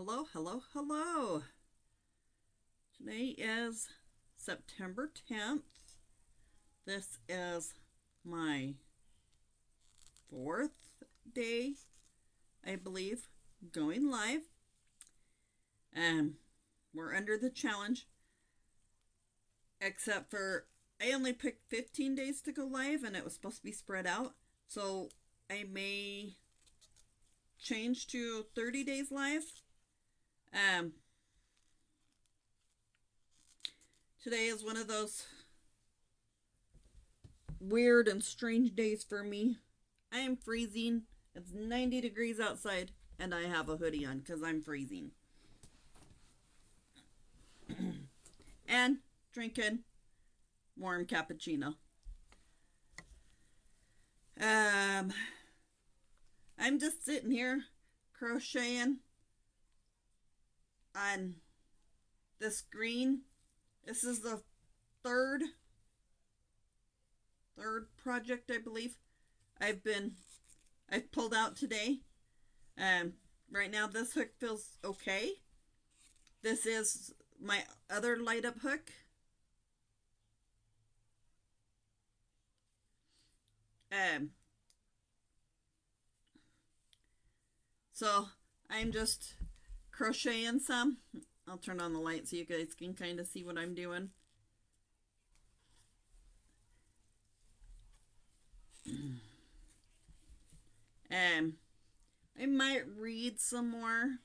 Hello, hello, hello. Today is September 10th. This is my fourth day, I believe, going live. We're under the challenge, except for I only picked 15 days to go live and it was supposed to be spread out. So I may change to 30 days live. Today is one of those weird and strange days for me. I am freezing. It's 90 degrees outside and I have a hoodie on because I'm freezing. And drinking warm cappuccino. I'm just sitting here crocheting on the screen. This is the third project, I believe, I've pulled out today. Right now this hook feels okay. This is my other light up hook. So I'm just crocheting some. I'll turn on the light so you guys can kind of see what I'm doing. I might read some more.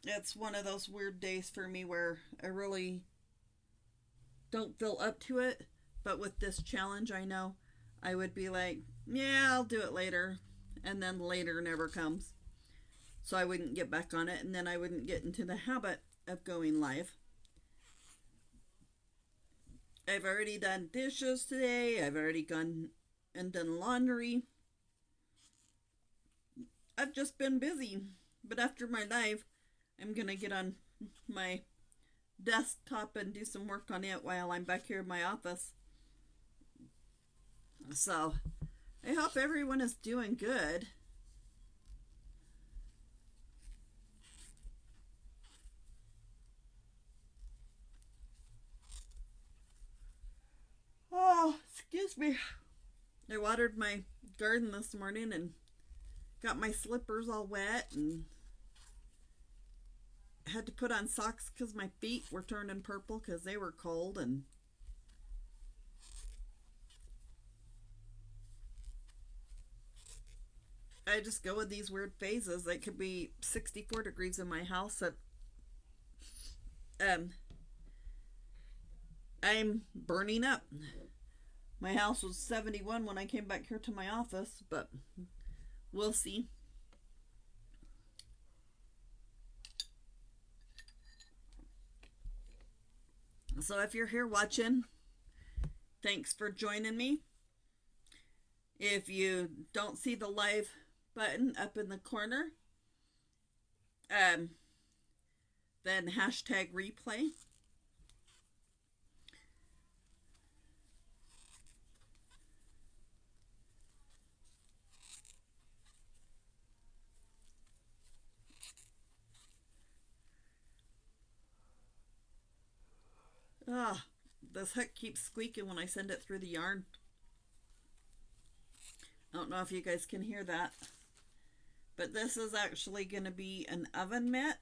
It's one of those weird days for me where I really don't feel up to it. But with this challenge, I know I would be like, yeah, I'll do it later. And then later never comes. So I wouldn't get back on it, and then I wouldn't get into the habit of going live. I've already done dishes today. I've already gone and done laundry. I've just been busy. But after my live, I'm going to get on my desktop and do some work on it while I'm back here in my office. So, I hope everyone is doing good. Oh, excuse me. I watered my garden this morning and got my slippers all wet and had to put on socks because my feet were turning purple because they were cold. And I just go with these weird phases. It could be 64 degrees in my house at I'm burning up. My house was 71 when I came back here to my office, but we'll see. So if you're here watching, thanks for joining me. If you don't see the live button up in the corner, then hashtag replay. Ah, this hook keeps squeaking when I send it through the yarn. I don't know if you guys can hear that. But this is actually going to be an oven mitt,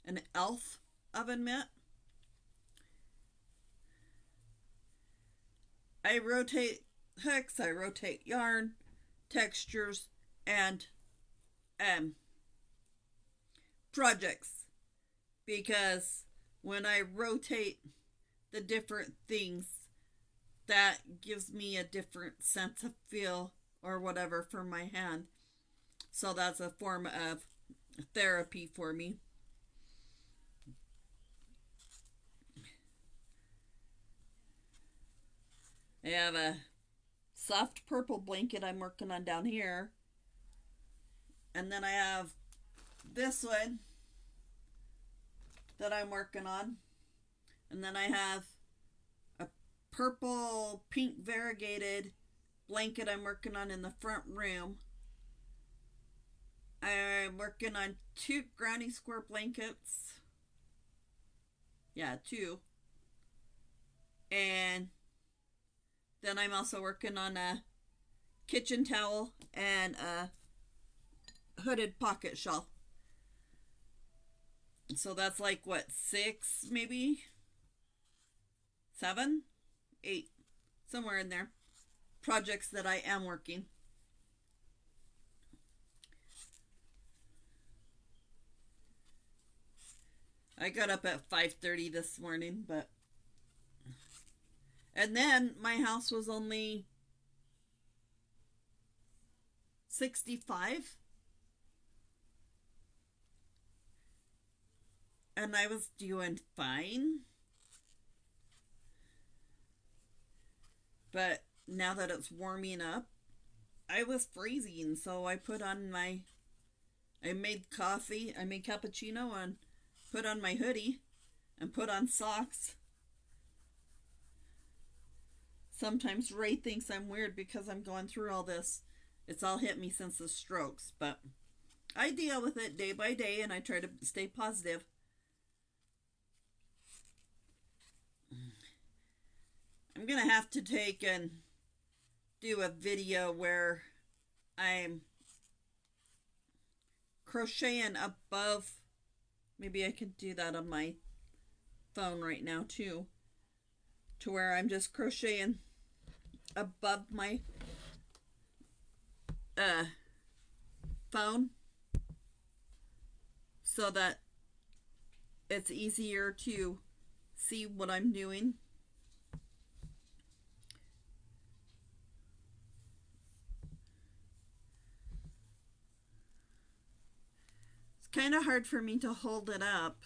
an elf oven mitt. I rotate hooks, I rotate yarn, textures, and projects. Because when I rotate the different things, that gives me a different sense of feel or whatever for my hand. So that's a form of therapy for me. I have a soft purple blanket I'm working on down here. And then I have this one that I'm working on. And then I have a purple pink variegated blanket I'm working on in the front room. I'm working on 2 granny square blankets. Yeah, 2. And then I'm also working on a kitchen towel and a hooded pocket shawl. So that's like what, 6 maybe? 7? 8. Somewhere in there. Projects that I am working. I got up at 5:30 this morning, but and then my house was only 65 and I was doing fine. But now that it's warming up, I was freezing, so I made coffee, I made cappuccino and put on my hoodie and put on socks. Sometimes Ray thinks I'm weird because I'm going through all this. It's all hit me since the strokes, but I deal with it day by day and I try to stay positive. I'm gonna have to take and do a video where I'm crocheting above. Maybe I could do that on my phone right now too, to where I'm just crocheting above my phone so that it's easier to see what I'm doing. It's kind of hard for me to hold it up.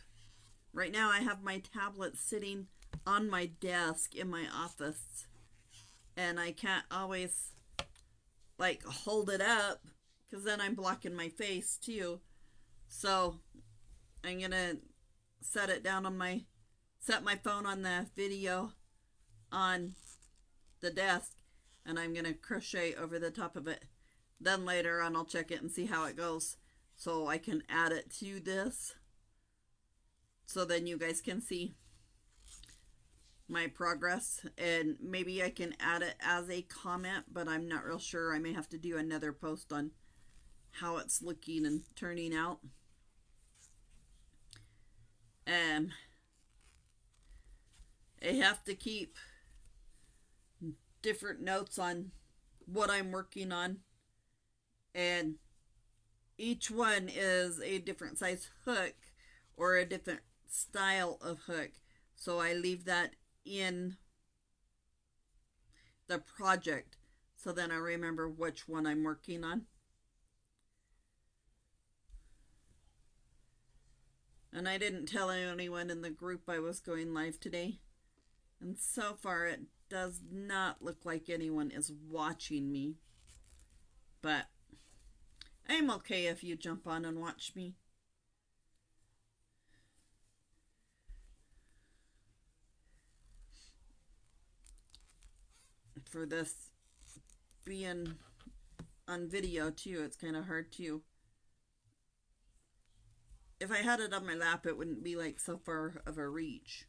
Right now I have my tablet sitting on my desk in my office and I can't always like hold it up because then I'm blocking my face too. So I'm gonna set my phone on the video on the desk and I'm gonna crochet over the top of it. Then later on I'll check it and see how it goes so I can add it to this, so then you guys can see my progress, and maybe I can add it as a comment, but I'm not real sure. I may have to do another post on how it's looking and turning out. I have to keep different notes on what I'm working on, and each one is a different size hook or a different style of hook, so I leave that in the project so then I remember which one I'm working on. And I didn't tell anyone in the group I was going live today, and so far it does not look like anyone is watching me, but I'm okay if you jump on and watch me. For this being on video too, it's kind of hard to. If I had it on my lap, it wouldn't be like so far of a reach.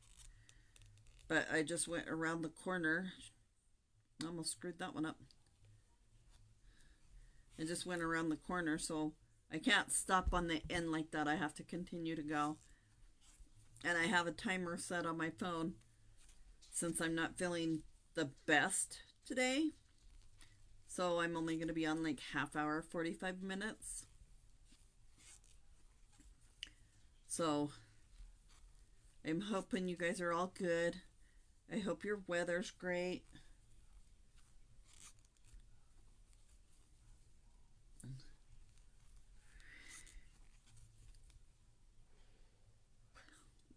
But I just went around the corner. Almost screwed that one up. I just went around the corner, so I can't stop on the end like that. I have to continue to go. And I have a timer set on my phone since I'm not feeling the best today. So I'm only going to be on like half hour, 45 minutes. So I'm hoping you guys are all good. I hope your weather's great.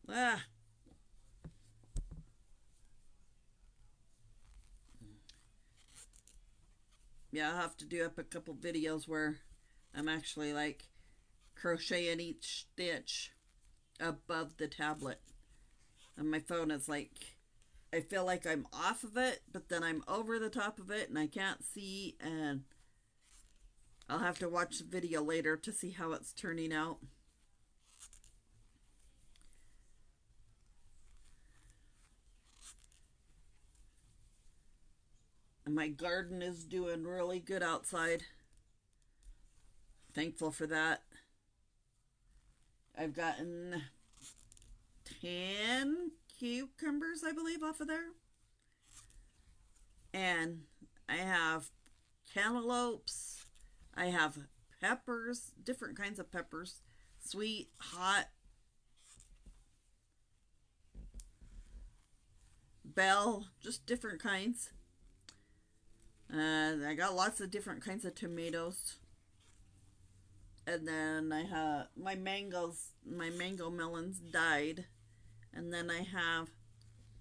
Ah. Yeah, I'll have to do up a couple videos where I'm actually like crocheting each stitch above the tablet. And my phone is like, I feel like I'm off of it, but then I'm over the top of it and I can't see, and I'll have to watch the video later to see how it's turning out. And my garden is doing really good outside. Thankful for that. I've gotten 10 cucumbers, I believe, off of there. And I have cantaloupes. I have peppers, different kinds of peppers. Sweet, hot, bell, just different kinds. I got lots of different kinds of tomatoes. And then I have my mango melons died. And then I have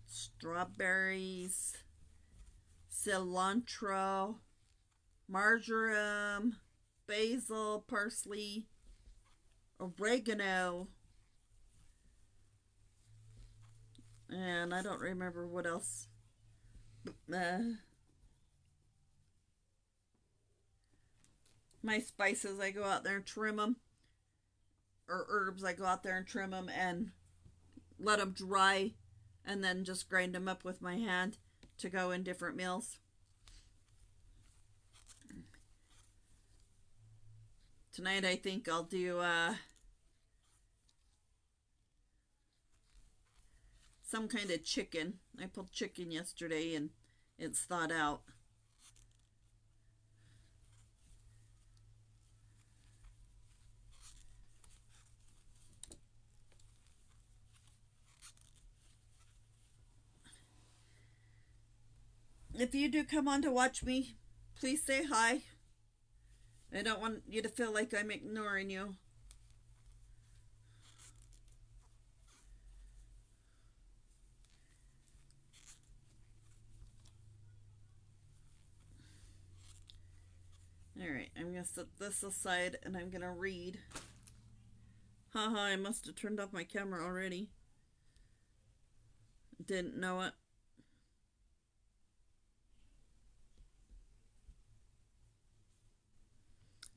strawberries, cilantro, marjoram, basil, parsley, oregano, and I don't remember what else. My spices, I go out there and trim them, or herbs, I go out there and trim them and let them dry, and then just grind them up with my hand to go in different meals. Tonight I think I'll do some kind of chicken. I pulled chicken yesterday and it's thawed out. If you do come on to watch me, please say hi. I don't want you to feel like I'm ignoring you. Alright, I'm going to set this aside and I'm going to read. Haha, I must have turned off my camera already. Didn't know it.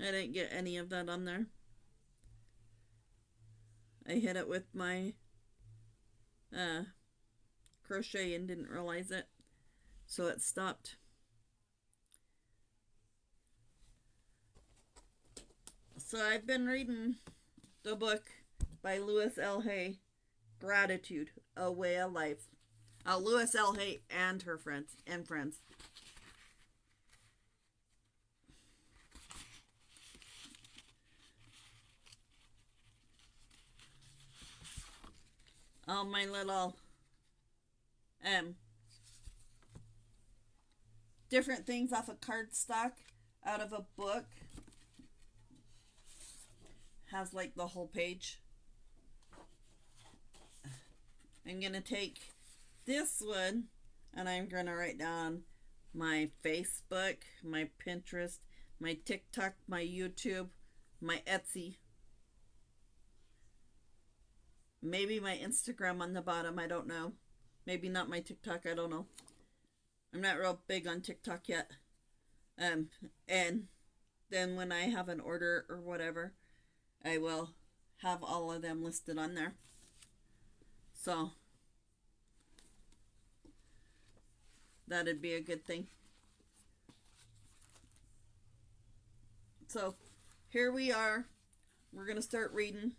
I didn't get any of that on there. I hit it with my crochet and didn't realize it, so it stopped. So I've been reading the book by Louise L. Hay, Gratitude, A Way of Life. Louise L. Hay and her friends. All my little different things off of cardstock out of a book has like the whole page. I'm gonna take this one and I'm gonna write down my Facebook, my Pinterest, my TikTok, my YouTube, my Etsy, maybe my Instagram on the bottom. I don't know. Maybe not my TikTok. I don't know. I'm not real big on TikTok yet. And then when I have an order or whatever, I will have all of them listed on there. So that'd be a good thing. So here we are. We're going to start reading.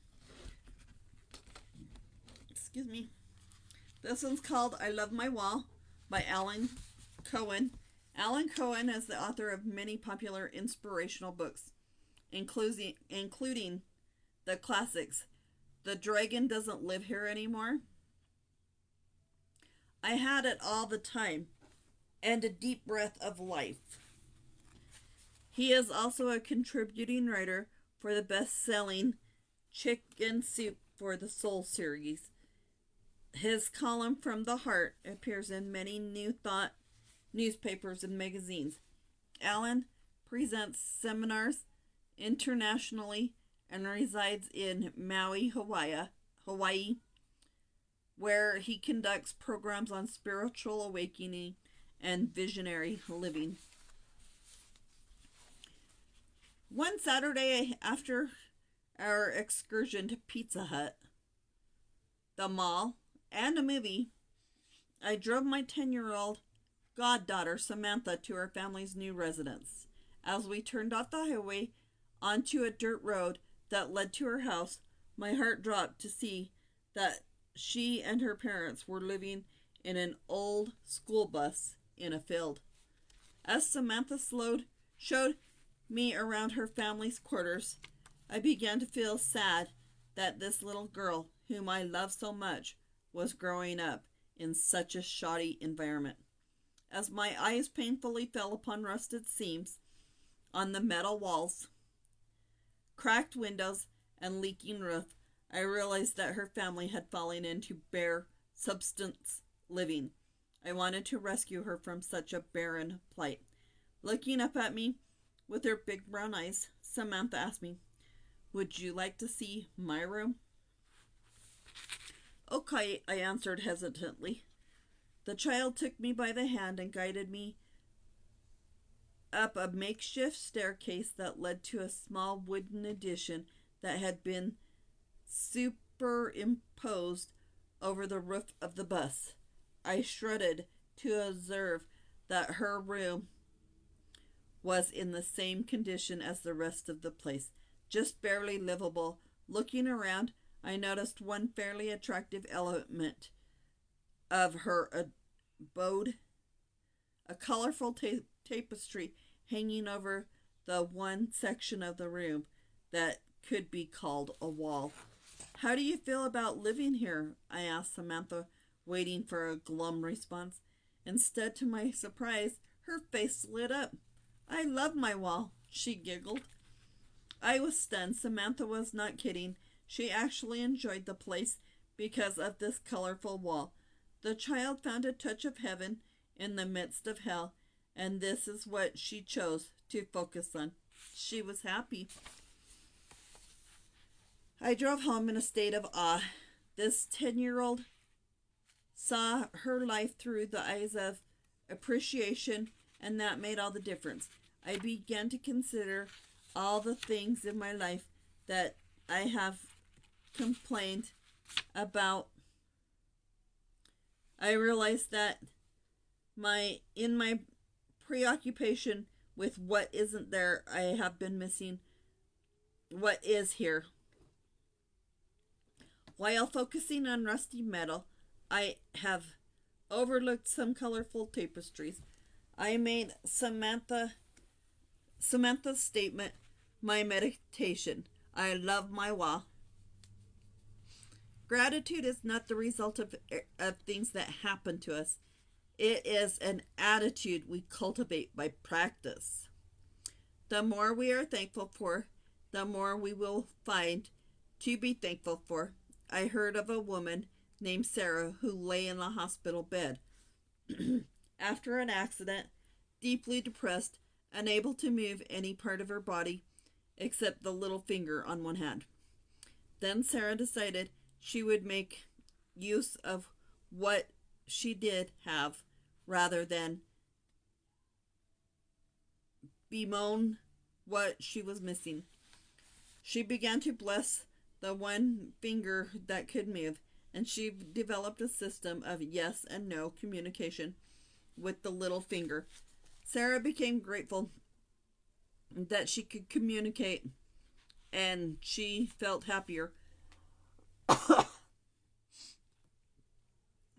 Excuse me. This one's called I Love My Wall by Alan Cohen. Alan Cohen is the author of many popular inspirational books, including the classics The Dragon Doesn't Live Here Anymore, I Had It All the Time, and A Deep Breath of Life. He is also a contributing writer for the best-selling Chicken Soup for the Soul series. His column From the Heart appears in many New Thought newspapers and magazines. Alan presents seminars internationally and resides in Maui, Hawaii, where he conducts programs on spiritual awakening and visionary living. One Saturday after our excursion to Pizza Hut, the mall, and a movie, I drove my 10-year-old goddaughter Samantha to her family's new residence. As we turned off the highway onto a dirt road that led to her house, my heart dropped to see that she and her parents were living in an old school bus in a field. As Samantha showed me around her family's quarters, I began to feel sad that this little girl, whom I love so much, was growing up in such a shoddy environment. As my eyes painfully fell upon rusted seams on the metal walls, cracked windows, and leaking roof, I realized that her family had fallen into bare substance living. I wanted to rescue her from such a barren plight. Looking up at me with her big brown eyes, Samantha asked me, "Would you like to see my room?" "Okay," I answered hesitantly. The child took me by the hand and guided me up a makeshift staircase that led to a small wooden addition that had been superimposed over the roof of the bus. I shuddered to observe that her room was in the same condition as the rest of the place, just barely livable. Looking around, I noticed one fairly attractive element of her abode, a colorful tapestry hanging over the one section of the room that could be called a wall. "How do you feel about living here?" I asked Samantha, waiting for a glum response. Instead, to my surprise, her face lit up. "I love my wall," she giggled. I was stunned. Samantha was not kidding. She actually enjoyed the place because of this colorful wall. The child found a touch of heaven in the midst of hell, and this is what she chose to focus on. She was happy. I drove home in a state of awe. This 10-year-old saw her life through the eyes of appreciation, and that made all the difference. I began to consider all the things in my life that I have complained about. I realized that in my preoccupation with what isn't there, I have been missing what is here. While focusing on rusty metal, I have overlooked some colorful tapestries. I made Samantha's statement my meditation. I love my wall. Gratitude is not the result of things that happen to us. It is an attitude we cultivate by practice. The more we are thankful for, the more we will find to be thankful for. I heard of a woman named Sarah who lay in the hospital bed after an accident, deeply depressed, unable to move any part of her body except the little finger on one hand. Then Sarah decided she would make use of what she did have rather than bemoan what she was missing. She began to bless the one finger that could move, and she developed a system of yes and no communication with the little finger. Sarah became grateful that she could communicate, and she felt happier.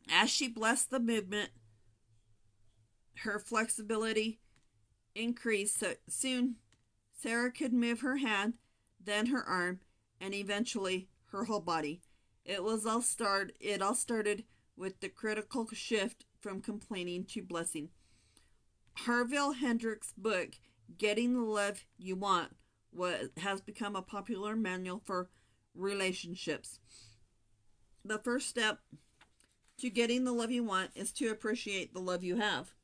As she blessed the movement, her flexibility increased. So soon, Sarah could move her hand, then her arm, and eventually her whole body. It all started with the critical shift from complaining to blessing. Harville Hendrix' book, Getting the Love You Want, has become a popular manual for relationships. The first step to getting the love you want is to appreciate the love you have.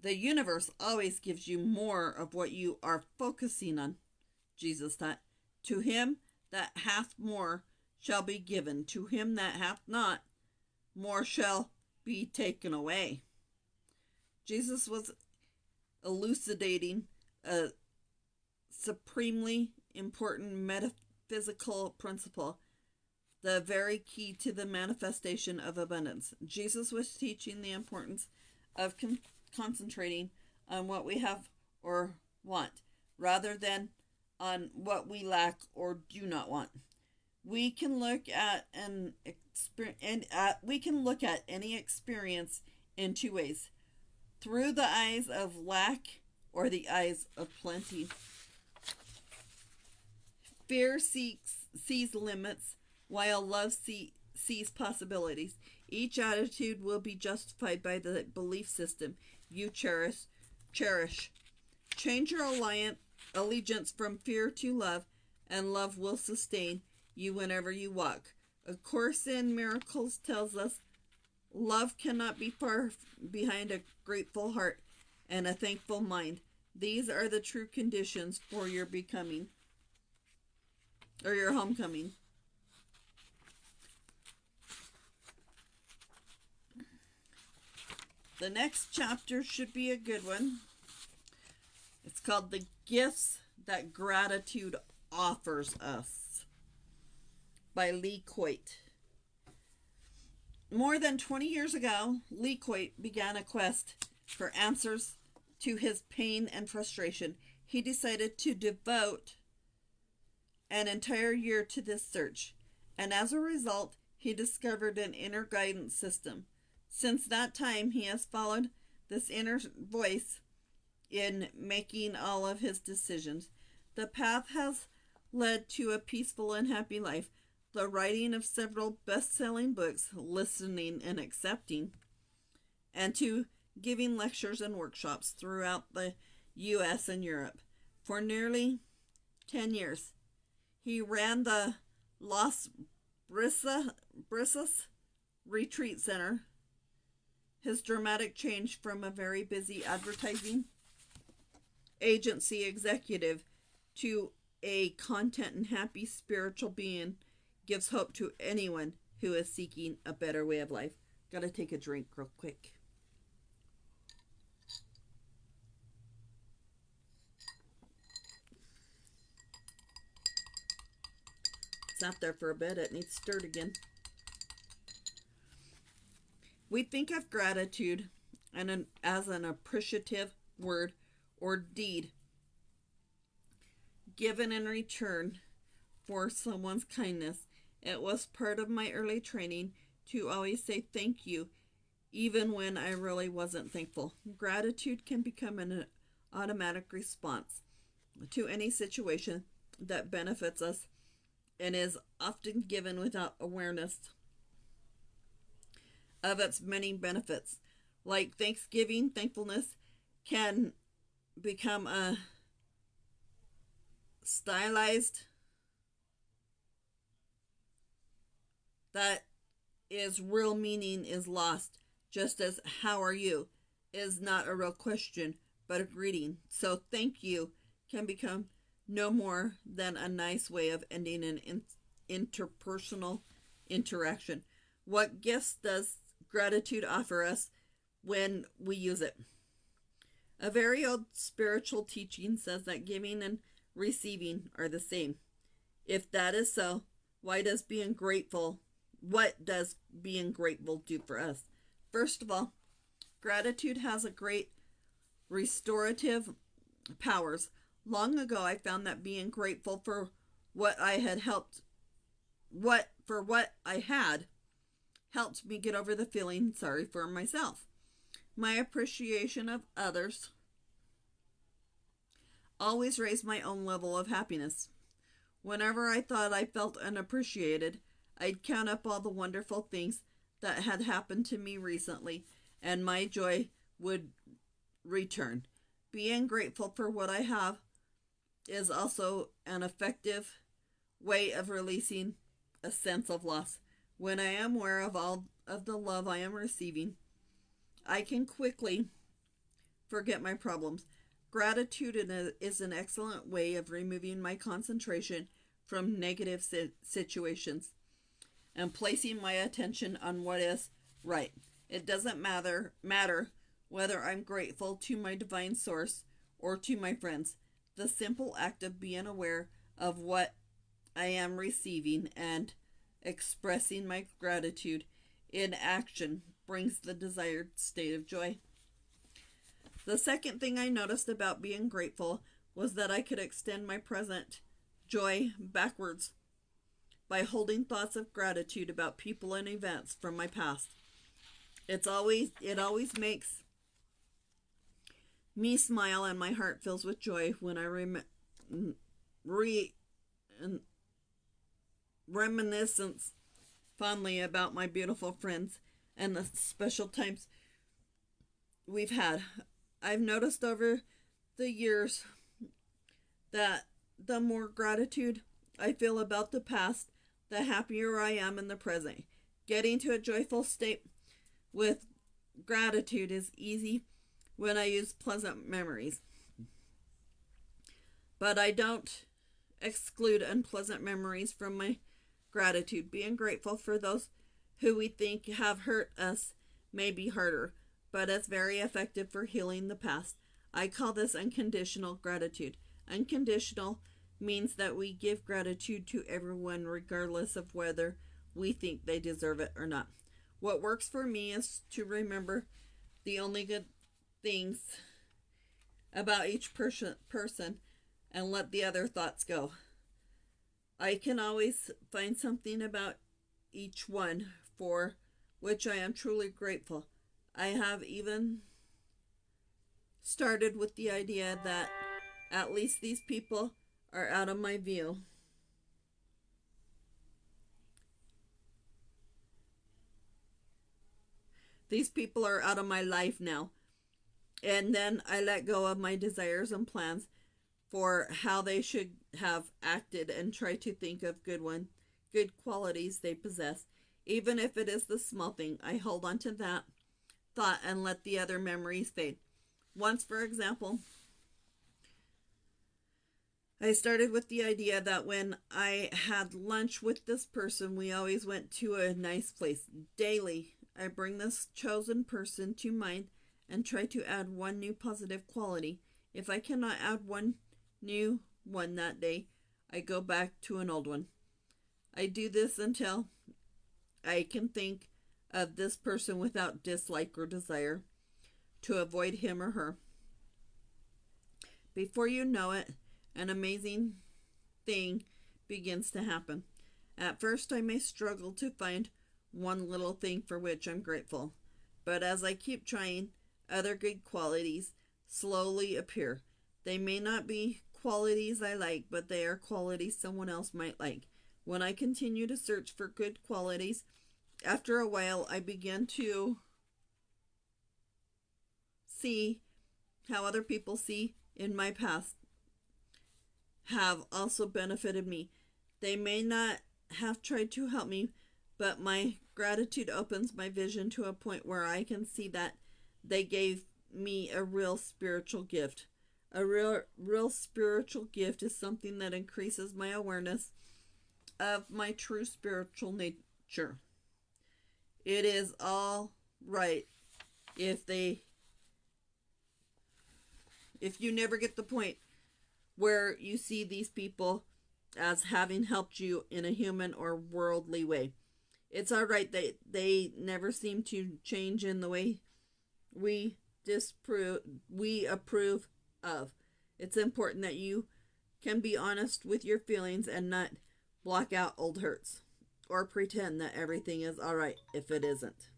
The universe always gives you more of what you are focusing on, Jesus taught. To him that hath more shall be given. To him that hath not, more shall be taken away. Jesus was elucidating a supremely important metaphysical principle, the very key to the manifestation of abundance. Jesus was teaching the importance of concentrating on what we have or want, rather than on what we lack or do not want. We can look at any experience in two ways: through the eyes of lack or the eyes of plenty. Fear sees limits, while love sees possibilities. Each attitude will be justified by the belief system you cherish. Change your allegiance from fear to love, and love will sustain you whenever you walk. A Course in Miracles tells us love cannot be far behind a grateful heart and a thankful mind. These are the true conditions for your becoming, or your homecoming. The next chapter should be a good one. It's called The Gifts That Gratitude Offers Us by Lee Coit. More than 20 years ago, Lee Coit began a quest for answers to his pain and frustration. He decided to devote an entire year to this search, and as a result, he discovered an inner guidance system. Since that time, he has followed this inner voice in making all of his decisions. The path has led to a peaceful and happy life, the writing of several best-selling books, listening and accepting, and to giving lectures and workshops throughout the U.S. and Europe. For nearly 10 years, he ran the Las Brisas Retreat Center. His dramatic change from a very busy advertising agency executive to a content and happy spiritual being gives hope to anyone who is seeking a better way of life. Gotta take a drink real quick. Sat there for a bit. It needs stirred again. We think of gratitude as an appreciative word or deed given in return for someone's kindness. It was part of my early training to always say thank you, even when I really wasn't thankful. Gratitude can become an automatic response to any situation that benefits us and is often given without awareness of its many benefits. Like Thanksgiving, thankfulness can become a stylized that is real meaning is lost, just as how are you is not a real question but a greeting. So thank you can become no more than a nice way of ending an interpersonal interaction. What gifts does gratitude offer us when we use it? A very old spiritual teaching says that giving and receiving are the same. If that is so, what does being grateful do for us? First of all, gratitude has a great restorative powers. Long ago, I found that being grateful for what I had helped me get over the feeling sorry for myself. My appreciation of others always raised my own level of happiness. Whenever I thought I felt unappreciated, I'd count up all the wonderful things that had happened to me recently, and my joy would return. Being grateful for what I have is also an effective way of releasing a sense of loss. When I am aware of all of the love I am receiving, I can quickly forget my problems. Gratitude is an excellent way of removing my concentration from negative situations and placing my attention on what is right. It doesn't matter whether I'm grateful to my divine source or to my friends. The simple act of being aware of what I am receiving and expressing my gratitude in action brings the desired state of joy. The second thing I noticed about being grateful was that I could extend my present joy backwards by holding thoughts of gratitude about people and events from my past. It always makes me smile and my heart fills with joy when I reminiscence fondly about my beautiful friends and the special times we've had. I've noticed over the years that the more gratitude I feel about the past, the happier I am in the present. Getting to a joyful state with gratitude is easy when I use pleasant memories. But I don't exclude unpleasant memories from my gratitude. Being grateful for those who we think have hurt us may be harder, but it's very effective for healing the past. I call this unconditional gratitude. Unconditional means that we give gratitude to everyone regardless of whether we think they deserve it or not. What works for me is to remember the only good things about each person and let the other thoughts go. I can always find something about each one for which I am truly grateful. I have even started with the idea that at least these people are out of my view. These people are out of my life now. And then I let go of my desires and plans for how they should have acted and try to think of good qualities they possess. Even if it is the small thing, I hold on to that thought and let the other memories fade. Once, for example, I started with the idea that when I had lunch with this person, we always went to a nice place. Daily, I bring this chosen person to mind and try to add one new positive quality. If I cannot add one new one that day, I go back to an old one. I do this until I can think of this person without dislike or desire to avoid him or her. Before you know it, an amazing thing begins to happen. At first, I may struggle to find one little thing for which I'm grateful, but as I keep trying, other good qualities slowly appear. They may not be qualities I like, but they are qualities someone else might like. When I continue to search for good qualities, after a while I begin to see how other people see in my past have also benefited me. They may not have tried to help me, but my gratitude opens my vision to a point where I can see that they gave me a real spiritual gift. A real spiritual gift is something that increases my awareness of my true spiritual nature. It is all right if you never get the point where you see these people as having helped you in a human or worldly way. It's all right that they never seem to change in the way we approve of. It's important that you can be honest with your feelings and not block out old hurts or pretend that everything is all right if it isn't.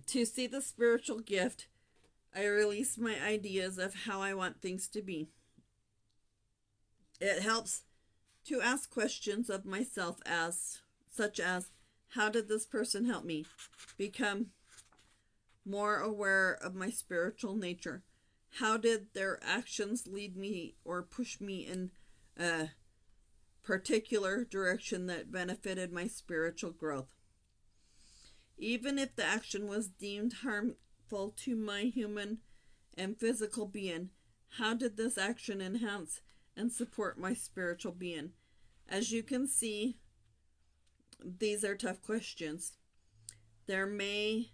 To see the spiritual gift, I release my ideas of how I want things to be. It helps to ask questions of myself such as, how did this person help me become more aware of my spiritual nature? How did their actions lead me or push me in a particular direction that benefited my spiritual growth? Even if the action was deemed harmful to my human and physical being, how did this action enhance and support my spiritual being? As you can see, these are tough questions. There may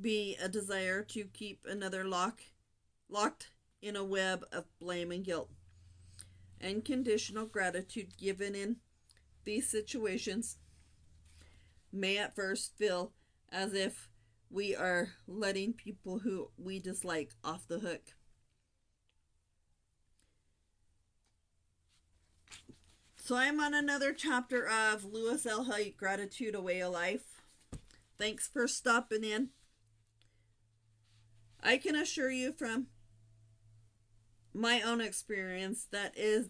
be a desire to keep another locked in a web of blame and guilt. Unconditional gratitude given in these situations may at first feel as if we are letting people who we dislike off the hook. So I'm on another chapter of Lewis L. Haight, Gratitude, A Way of Life. Thanks for stopping in. I can assure you from my own experience that is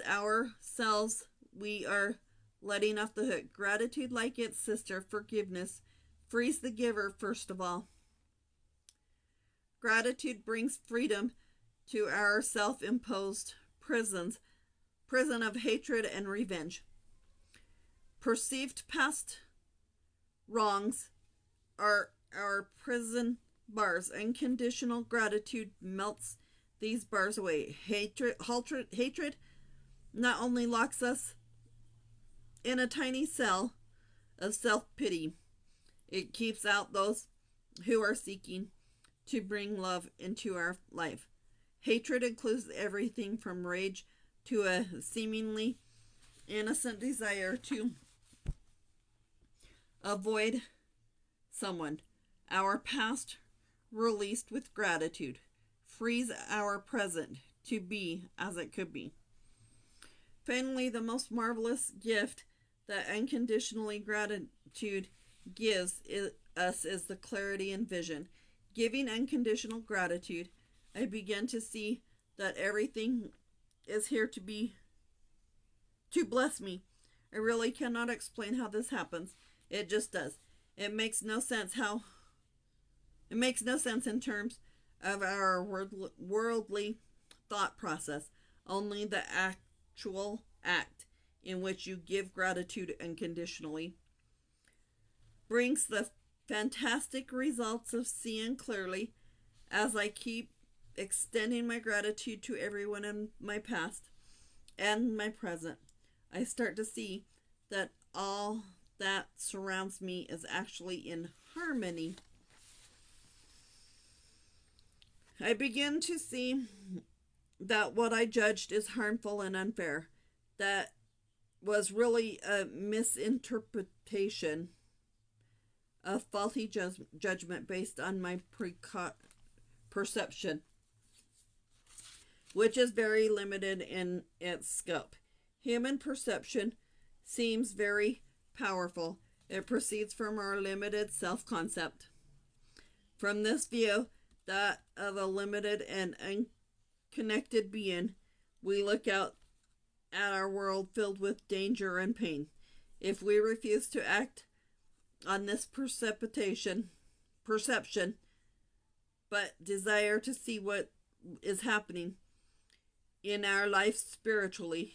ourselves we are letting off the hook. Gratitude, like its sister, forgiveness, frees the giver first of all. Gratitude brings freedom to our self-imposed prison of hatred and revenge. Perceived past wrongs are our prison bars. Unconditional gratitude melts these bars away. Hatred not only locks us in a tiny cell of self-pity, it keeps out those who are seeking to bring love into our life. Hatred includes everything from rage to a seemingly innocent desire to avoid someone. Our past, released with gratitude, frees our present to be as it could be. Finally, the most marvelous gift that unconditionally gratitude gives us is the clarity and vision. Giving unconditional gratitude, I begin to see that everything is here to bless me. I really cannot explain how this happens. It just does. It makes no sense in terms of our worldly thought process. Only the actual act in which you give gratitude unconditionally brings the fantastic results of seeing clearly. As I keep extending my gratitude to everyone in my past and my present, I start to see that all that surrounds me is actually in harmony. I begin to see that what I judged is harmful and unfair, that was really a misinterpretation of faulty judgment based on my perception, which is very limited in its scope. Human perception seems very powerful. It proceeds from our limited self-concept. From this view, that of a limited and unconnected being, we look out at our world filled with danger and pain. If we refuse to act on this perception, but desire to see what is happening in our life spiritually,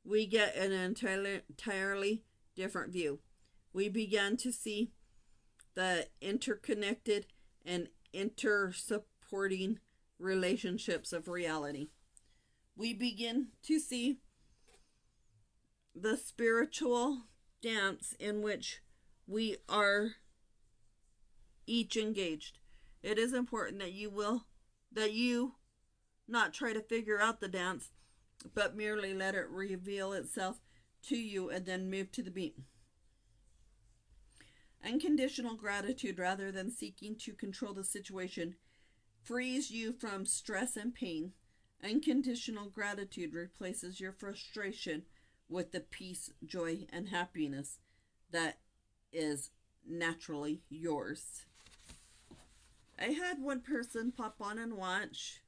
we get an entirely different view. We begin to see the interconnected and intersupporting relationships of reality. We begin to see the spiritual dance in which we are each engaged. It is important that you not try to figure out the dance, but merely let it reveal itself to you and then move to the beat. Unconditional gratitude, rather than seeking to control the situation, frees you from stress and pain. Unconditional gratitude replaces your frustration with the peace, joy, and happiness that is naturally yours. I had one person pop on and watch,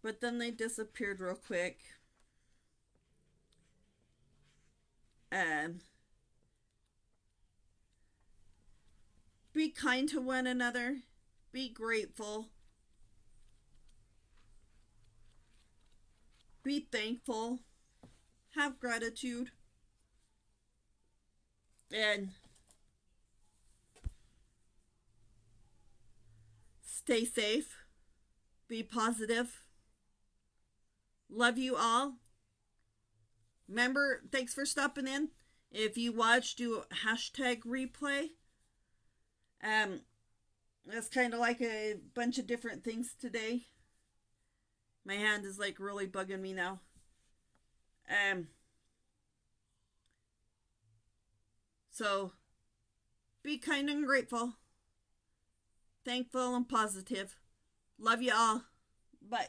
but then they disappeared real quick. Be kind to one another. Be grateful. Be thankful. Have gratitude. And stay safe. Be positive. Love you all. Remember, thanks for stopping in. If you watch, do hashtag replay. It's kind of like a bunch of different things today. My hand is like really bugging me now. Um, so be kind and grateful, thankful and positive. Love you all. Bye.